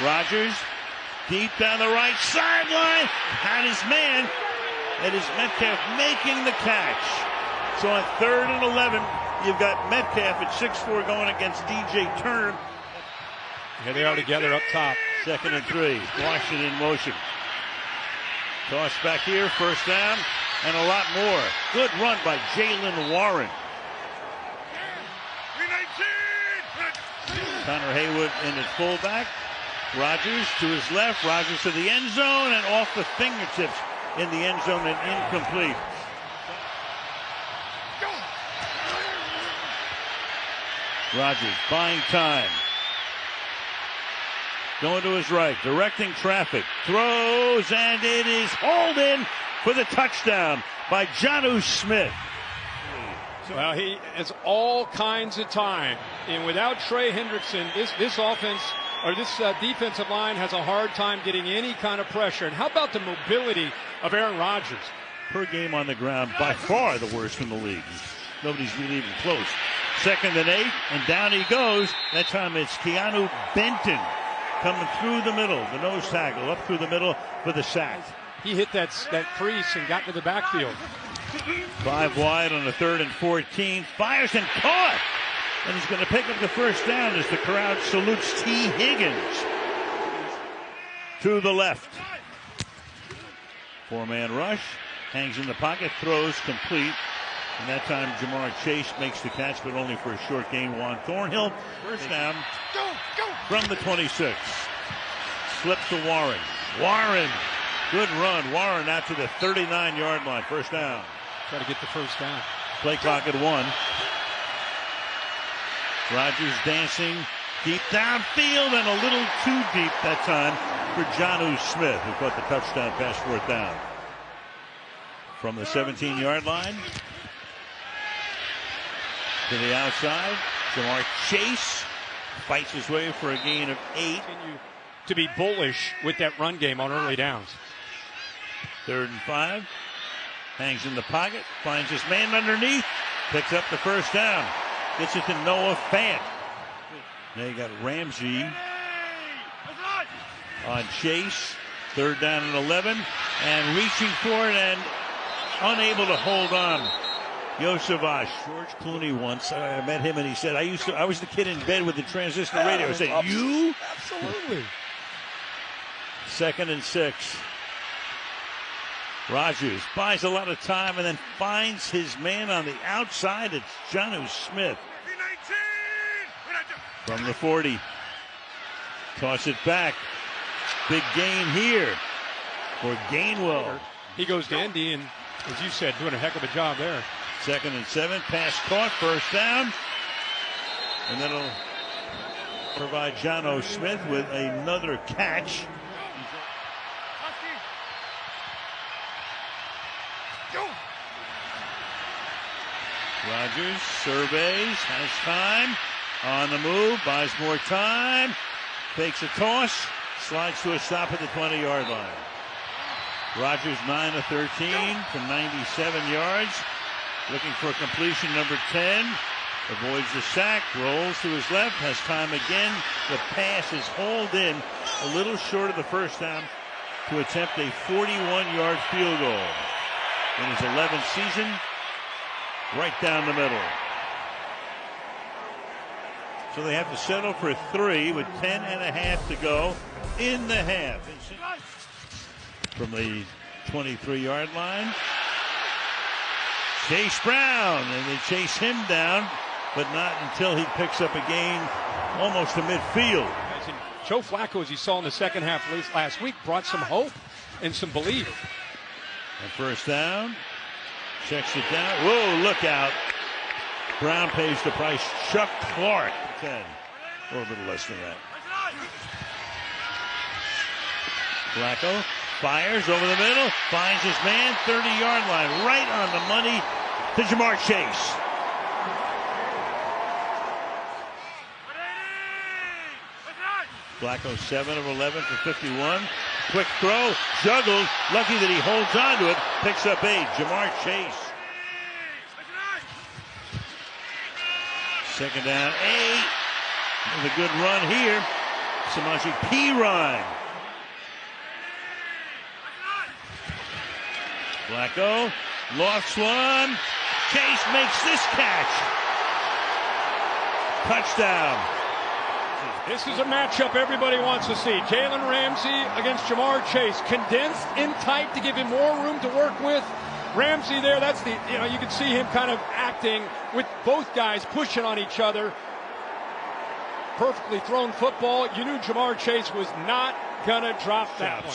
Rodgers deep down the right sideline. Had his man. It is Metcalf making the catch. So on 3rd and 11, you've got Metcalf at 6'4" going against DJ Turner. Here they are together up top. 2nd and 3. Washington in motion. Toss back here, first down, and a lot more. Good run by Jalen Warren. Connor Haywood in at fullback. Rodgers to his left. Rodgers to the end zone and off the fingertips in the end zone and incomplete. Rodgers buying time. Going to his right, directing traffic. Throws, and it is hauled in for the touchdown by Jonnu Smith. Well, he has all kinds of time. And without Trey Hendrickson, this offense, or this defensive line has a hard time getting any kind of pressure. And how about the mobility of Aaron Rodgers? Per game on the ground, by far the worst in the league. Nobody's really even close. 2nd and 8, and down he goes. That time it's Keanu Benton coming through the middle, the nose tackle up through the middle for the sack. He hit that crease and got to the backfield. 5 wide on the 3rd and 14. Fires and caught. And he's going to pick up the first down as the crowd salutes T. Higgins. To the left. 4-man rush. Hangs in the pocket. Throws complete. And that time Jamar Chase makes the catch, but only for a short gain. Juan Thornhill. First down from the 26. Slips to Warren. Warren. Good run. Warren out to the 39-yard line. First down. Try to get the first down. Play clock at 1. Rodgers dancing deep downfield and a little too deep that time for Jonnu Smith, who caught the touchdown pass, 4th down. From the 17-yard line to the outside, Jamar Chase fights his way for a gain of 8. Continue to be bullish with that run game on early downs. 3rd and 5. Hangs in the pocket, finds his man underneath, picks up the first down. Gets it to Noah Fant. Now you got Ramsey on Chase. 3rd down and 11. And reaching for it and unable to hold on. Yosevash. George Clooney once, I met him and he said, I was the kid in bed with the transistor radio. I said, you? Absolutely. 2nd and 6. Rodgers buys a lot of time and then finds his man on the outside. It's Jonnu Smith. From the 40. Toss it back. Big gain here for Gainwell. He goes to Indy and, as you said, doing a heck of a job there. 2nd and 7. Pass caught. First down. And that'll provide Jonnu Smith with another catch. Rodgers surveys, has time, on the move, buys more time, takes a toss, slides to a stop at the 20-yard line. Rodgers 9 of 13 for 97 yards, looking for completion number 10, avoids the sack, rolls to his left, has time again. The pass is hauled in a little short of the first down to attempt a 41-yard field goal. In his 11th season, right down the middle. So they have to settle for 3 with 10.5 to go in the half. From the 23-yard line, Chase Brown, and they chase him down, but not until he picks up a gain almost to midfield. Joe Flacco, as you saw in the second half last week, brought some hope and some belief. And first down, checks it down. Whoa, look out. Brown pays the price. Chuck Clark, 10, or a little less than that. Flacco fires over the middle, finds his man, 30-yard line, right on the money to Jamar Chase. Flacco 7 of 11 for 51. Quick throw, juggled, lucky that he holds on to it, picks up 8. Jamar Chase. 2nd down, 8. With a good run here. Samaje Perine. Flacco lofts one. Chase makes this catch. Touchdown. This is a matchup everybody wants to see. Jalen Ramsey against Jamar Chase. Condensed in tight to give him more room to work with. Ramsey there, that's the, you can see him kind of acting with both guys pushing on each other. Perfectly thrown football. You knew Jamar Chase was not going to drop that one.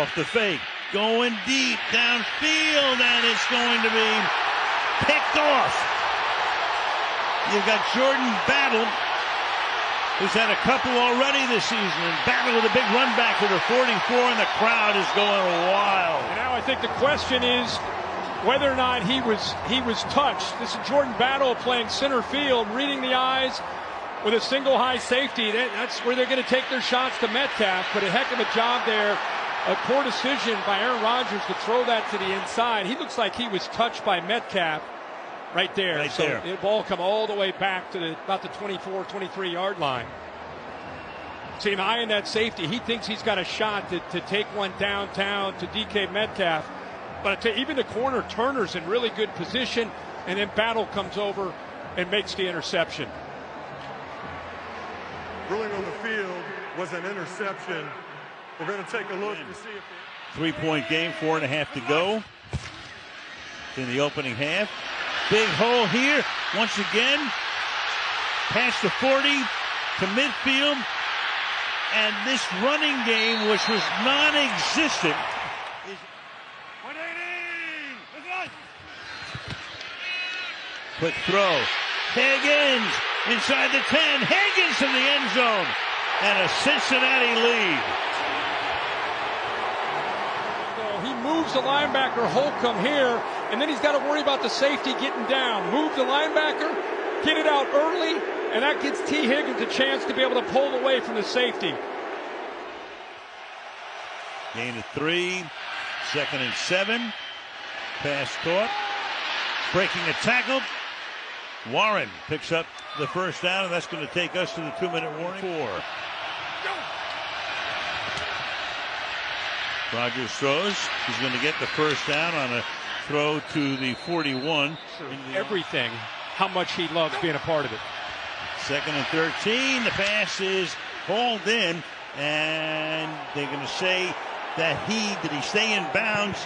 Off the fake, going deep downfield, and it's going to be picked off. You've got Jordan Battle, who's had a couple already this season, and Battle with a big run back to the 44, and the crowd is going wild. And now I think the question is whether or not he was touched. This is Jordan Battle playing center field, reading the eyes with a single high safety. That's where they're going to take their shots to Metcalf, but a heck of a job there. A poor decision by Aaron Rodgers to throw that to the inside. He looks like he was touched by Metcalf right there. Right there. The ball come all the way back to about the 24, 23-yard line. See him eyeing that safety. He thinks he's got a shot to take one downtown to DK Metcalf. But even the corner, Turner's in really good position, and then Battle comes over and makes the interception. Ruling on the field was an interception. We're going to take a look to see if... 3-point game, 4.5 to go in the opening half. Big hole here. Once again, past the 40 to midfield. And this running game, which was non-existent, is... Quick throw. Higgins inside the 10. Higgins in the end zone. And a Cincinnati lead. He moves the linebacker Holcomb here, and then he's got to worry about the safety getting down. Move the linebacker, get it out early, and that gives T. Higgins a chance to be able to pull away from the safety. Gain of 3, 2nd and 7. Pass caught. Breaking a tackle. Warren picks up the first down, and that's going to take us to the 2-minute warning. 4. Rodgers throws. He's going to get the first down on a throw to the 41. Everything, how much he loves being a part of it. 2nd and 13. The pass is hauled in, and they're going to say that did he stay in bounds?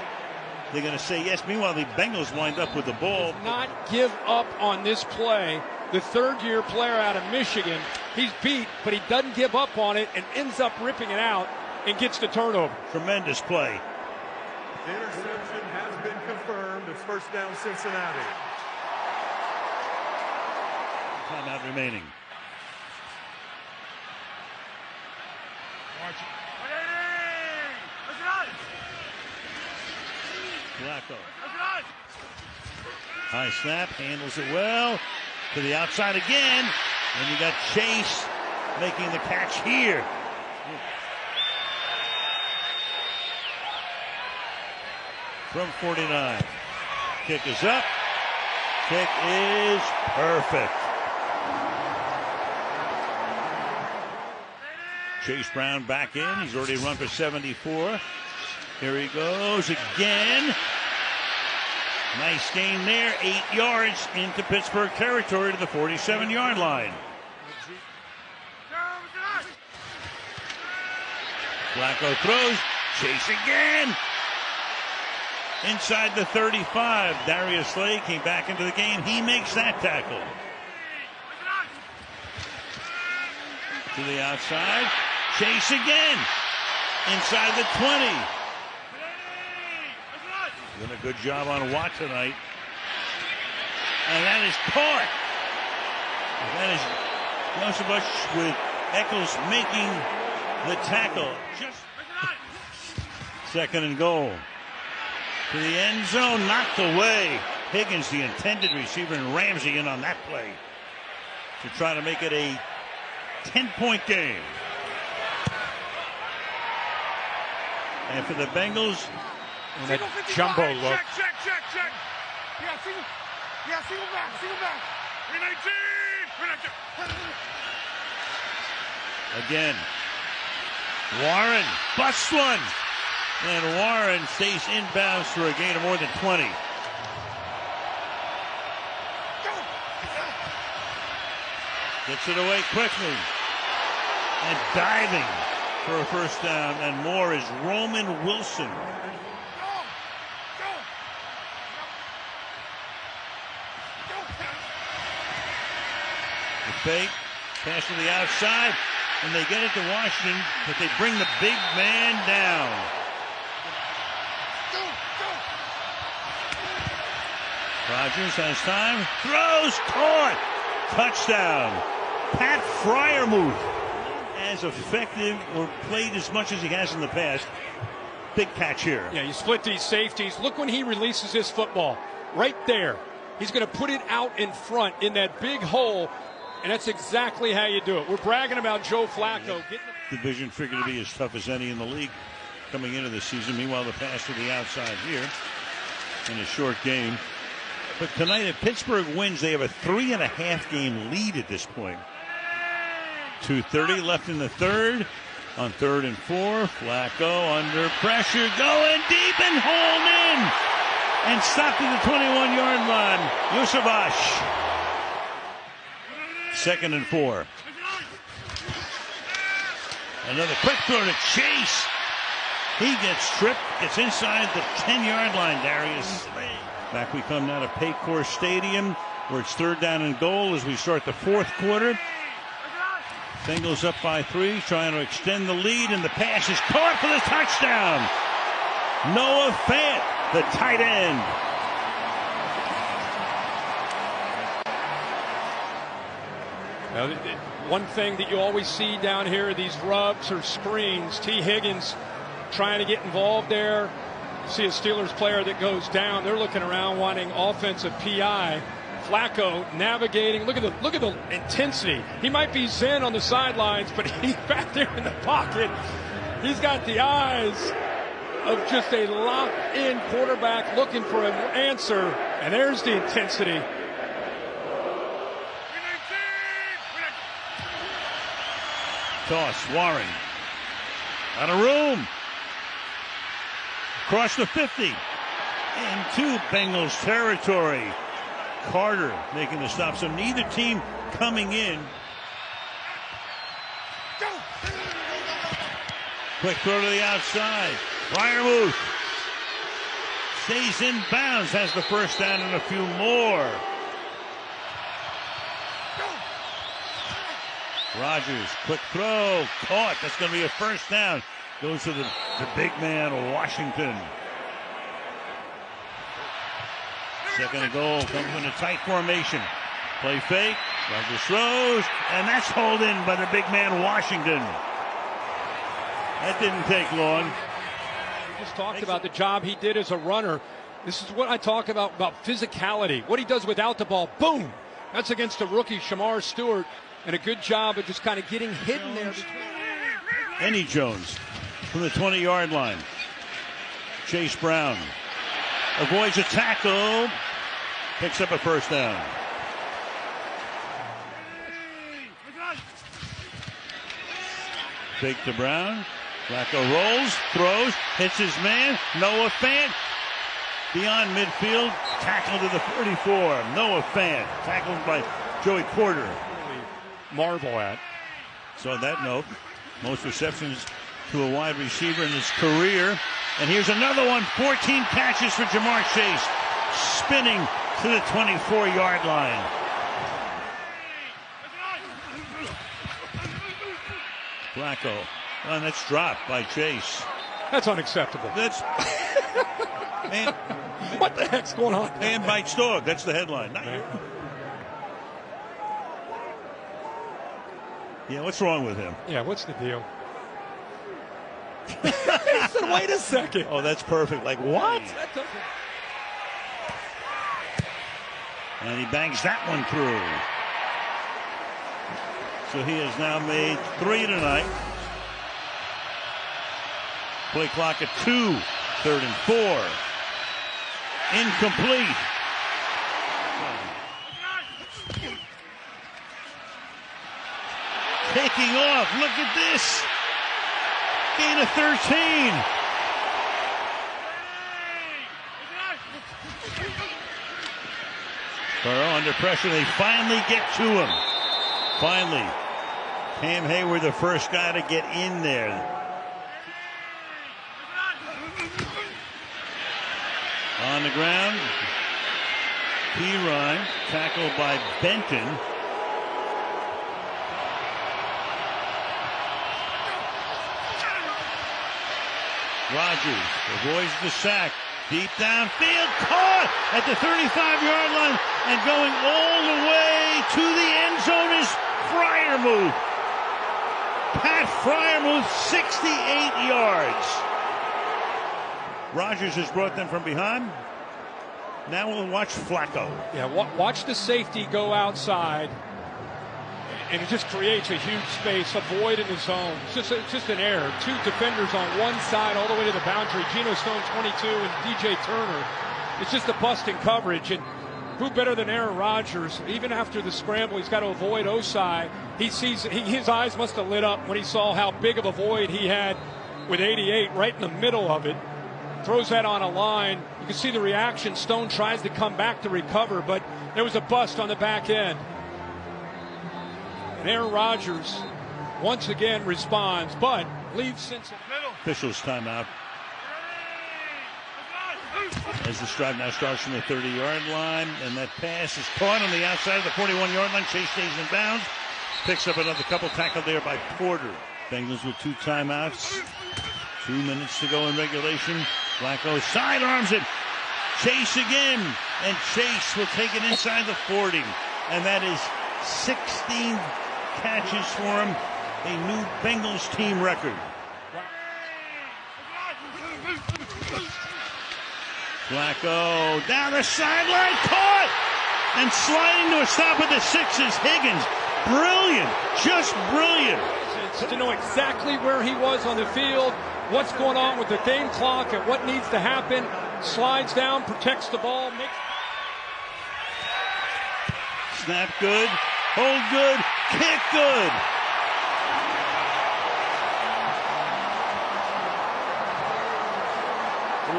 They're going to say yes. Meanwhile, the Bengals wind up with the ball. Not give up on this play. The third-year player out of Michigan, he's beat, but he doesn't give up on it and ends up ripping it out and gets the turnover. Tremendous play. The interception has been confirmed. It's first down Cincinnati. Timeout remaining. Flacco. High snap, handles it well. To the outside again. And you got Chase making the catch here. From 49. Kick is up. Kick is perfect. Chase Brown back in. He's already run for 74. Here he goes again. Nice gain there. 8 yards into Pittsburgh territory to the 47-yard line. Flacco throws. Chase again. Inside the 35. Darius Slay came back into the game. He makes that tackle. To the outside. Chase again. Inside the 20. Doing a good job on Watt tonight. And that is caught. That is not so much with Eccles making the tackle. Just 2nd and goal. To the end zone, knocked away. Higgins, the intended receiver, and Ramsey in on that play to try to make it a 10-point game. And for the Bengals, and a jumbo look. Check. Yeah, single back. Again. Warren busts one. And Warren stays inbounds for a gain of more than 20. Gets it away quickly. And diving for a first down. And more is Roman Wilson. The fake. Pass to the outside. And they get it to Washington, but they bring the big man down. Rodgers has time, throws, caught, touchdown. Pat Freiermuth, as effective or played as much as he has in the past. Big catch here. Yeah, you split these safeties. Look when he releases this football. Right there. He's going to put it out in front in that big hole. And that's exactly how you do it. We're bragging about Joe Flacco. Division figured to be as tough as any in the league coming into the season. Meanwhile, the pass to the outside here in a short game. But tonight, if Pittsburgh wins, they have a 3.5 game lead at this point. 2:30 left in the third. On 3rd and 4, Flacco under pressure, going deep and hauled in. And stopped at the 21-yard line. Yusuvash. 2nd and 4. Another quick throw to Chase. He gets tripped. Gets inside the 10-yard line, Darius. Back we come now to Paycor Stadium, where it's 3rd down and goal as we start the 4th quarter. Bengals up by 3, trying to extend the lead, and the pass is caught for the touchdown. Noah Fant, the tight end. Now, one thing that you always see down here are these rubs or screens. T. Higgins trying to get involved there. See a Steelers player that goes down. They're looking around wanting offensive PI. Flacco navigating. Look at the intensity. He might be zen on the sidelines, but he's back there in the pocket. He's got the eyes of just a locked-in quarterback looking for an answer. And there's the intensity. Toss, Warren. Out of room. Across the 50. Into Bengals territory. Carter making the stop. So neither team coming in. Quick throw to the outside. Freiermuth stays in bounds. Has the first down and a few more. Rodgers, quick throw, caught. That's going to be a first down. Goes to the big man, Washington. 2nd and goal, comes in a tight formation. Play fake, Rodgers throws, and that's hauled in by the big man, Washington. That didn't take long. We just talked about the job he did as a runner. This is what I talk about physicality. What he does without the ball, boom. That's against the rookie, Shamar Stewart. And a good job of just kind of getting hidden there. Eddie Jones from the 20-yard line. Chase Brown avoids a tackle. Picks up a first down. Fake to Brown. Flacco rolls, throws, hits his man. Noah Fant beyond midfield. Tackle to the 44. Noah Fant tackled by Joey Porter. Marvel at. So on that note, most receptions to a wide receiver in his career. And here's another one. 14 catches for Jamar Chase. Spinning to the 24-yard line. Flacco. Oh, that's dropped by Chase. That's unacceptable. That's man. What the heck's going on? Man bites dog. That's the headline. Yeah, what's wrong with him? Yeah, what's the deal? He said, wait a second. Oh, that's perfect. Like, what? And he bangs that one through. So he has now made 3 tonight. Play clock at 2. 3rd and 4. Incomplete. taking off. Look at this. Gain of 13. Burrow under pressure. They finally get to him. Finally. Cam Hayward, the first guy to get in there. On the ground. P-Ryan, tackled by Benton. Rodgers avoids the sack. Deep downfield, caught at the 35-yard line, and going all the way to the end zone is Freiermuth. Pat Freiermuth, 68 yards. Rodgers has brought them from behind. Now we'll watch Flacco. Yeah, watch the safety go outside, and it just creates a huge space, a void in the zone. It's just an error. Two defenders on one side all the way to the boundary. Geno Stone, 22, and DJ Turner. It's just a bust in coverage, and who better than Aaron Rodgers? Even after the scramble, he's got to avoid Osai. He sees his eyes must have lit up when he saw how big of a void he had with 88 right in the middle of it. Throws that on a line. You can see the reaction. Stone tries to come back to recover, but there was a bust on the back end. And Aaron Rodgers once again responds, but leaves Cincinnati. Officials timeout. As the drive now starts from the 30-yard line, and that pass is caught on the outside of the 41-yard line. Chase stays in bounds. Picks up another couple, tackled there by Porter. Bengals with 2 timeouts. 2 minutes to go in regulation. Flacco sidearms it. Chase again. And Chase will take it inside the 40. And that is 16 catches for him. A new Bengals team record. Flacco down the sideline. Caught! And sliding to a stop at the 6 is Higgins. Brilliant. Just brilliant. To know exactly where he was on the field, what's going on with the game clock, and what needs to happen. Slides down, protects the ball. Snap good, hold good, kick good.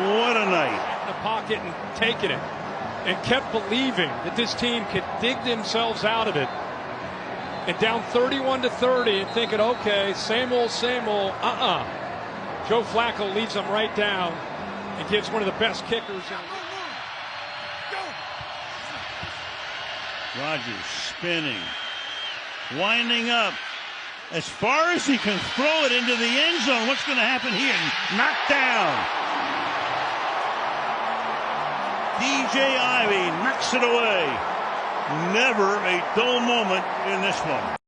What a night. In the pocket and taking it, and kept believing that this team could dig themselves out of it. And down 31-30 and thinking, okay, same old, Joe Flacco leads them right down and gives one of the best kickers. Rodgers spinning, winding up as far as he can throw it into the end zone. What's going to happen here? Knocked down. DJ Ivey knocks it away. Never a dull moment in this one.